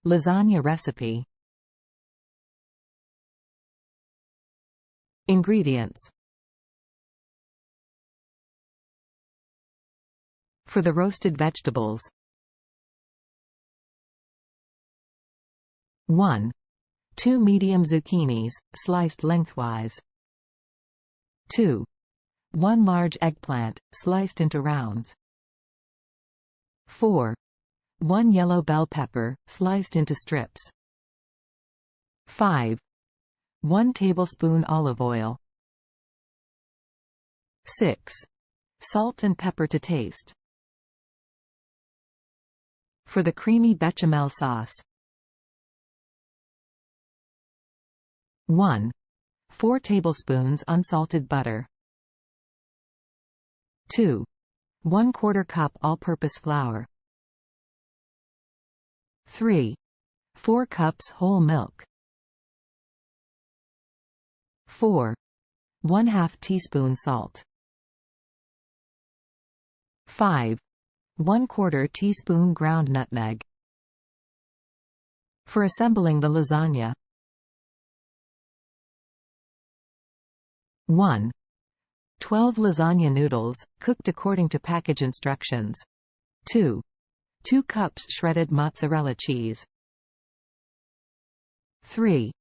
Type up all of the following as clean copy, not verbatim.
Lasagna recipe. Ingredients. For the roasted vegetables: 1. 2 medium zucchinis, sliced lengthwise. 2. 1 large eggplant, sliced into rounds. 4. 1 yellow bell pepper, sliced into strips. 5. 1 tablespoon olive oil. 6. Salt and pepper to taste. For the creamy bechamel sauce: 1. 4 tablespoons unsalted butter. 2. 1/4 cup all-purpose flour. 3. 4 cups whole milk. 4. 1/2 teaspoon salt. 5. 1/4 teaspoon ground nutmeg. For assembling the lasagna: 1. 12 lasagna noodles, cooked according to package instructions. 2. 2 cups shredded mozzarella cheese. 3.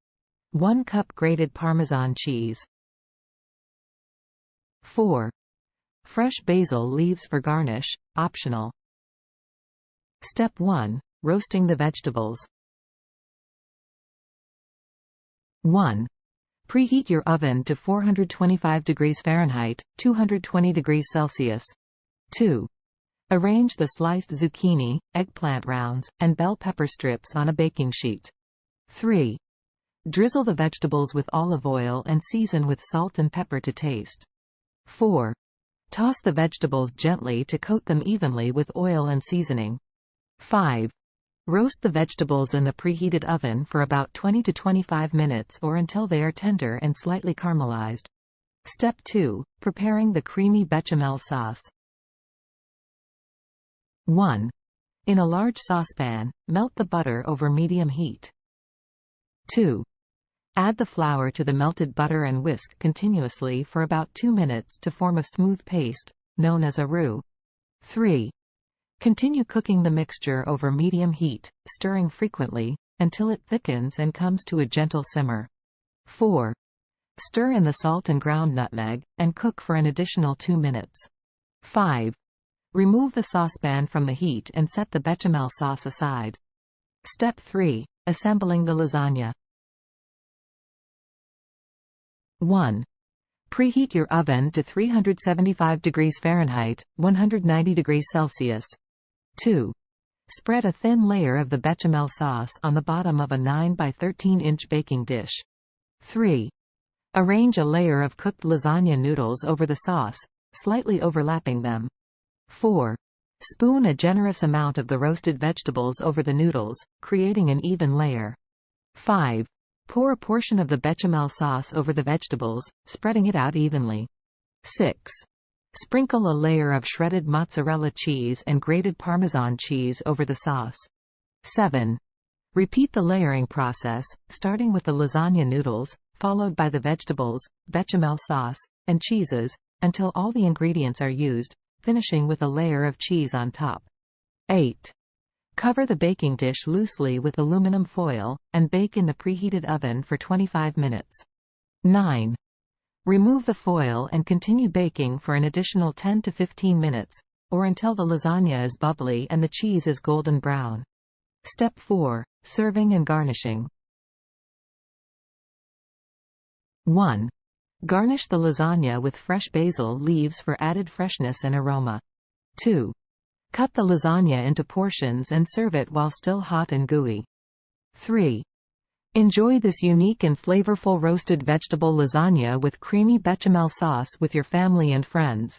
1 cup grated Parmesan cheese. 4. Fresh basil leaves for garnish, optional. Step 1. Roasting the vegetables. 1. Preheat your oven to 425 degrees Fahrenheit, 220 degrees Celsius. 2. Arrange the sliced zucchini, eggplant rounds, and bell pepper strips on a baking sheet. 3. Drizzle the vegetables with olive oil and season with salt and pepper to taste. 4. Toss the vegetables gently to coat them evenly with oil and seasoning. 5. Roast the vegetables in the preheated oven for about 20 to 25 minutes or until they are tender and slightly caramelized. Step 2. Preparing the creamy bechamel sauce. 1. In a large saucepan, melt the butter over medium heat. 2. Add the flour to the melted butter and whisk continuously for about 2 minutes to form a smooth paste, known as a roux. 3. Continue cooking the mixture over medium heat, stirring frequently, until it thickens and comes to a gentle simmer. 4. Stir in the salt and ground nutmeg, and cook for an additional 2 minutes. 5. Remove the saucepan from the heat and set the bechamel sauce aside. Step 3. Assembling the lasagna. 1. Preheat your oven to 375 degrees Fahrenheit, 190 degrees Celsius. 2. Spread a thin layer of the bechamel sauce on the bottom of a 9 by 13 inch baking dish. 3. Arrange a layer of cooked lasagna noodles over the sauce, slightly overlapping them. 4. Spoon a generous amount of the roasted vegetables over the noodles, creating an even layer. 5. Pour a portion of the bechamel sauce over the vegetables, spreading it out evenly. 6. Sprinkle a layer of shredded mozzarella cheese and grated Parmesan cheese over the sauce. 7. Repeat the layering process, starting with the lasagna noodles, followed by the vegetables, bechamel sauce, and cheeses, until all the ingredients are used, finishing with a layer of cheese on top. 8. Cover the baking dish loosely with aluminum foil, and bake in the preheated oven for 25 minutes. 9. Remove the foil and continue baking for an additional 10 to 15 minutes, or until the lasagna is bubbly and the cheese is golden brown. Step 4. Serving and garnishing. 1. Garnish the lasagna with fresh basil leaves for added freshness and aroma. 2. Cut the lasagna into portions and serve it while still hot and gooey. 3. Enjoy this unique and flavorful roasted vegetable lasagna with creamy bechamel sauce with your family and friends.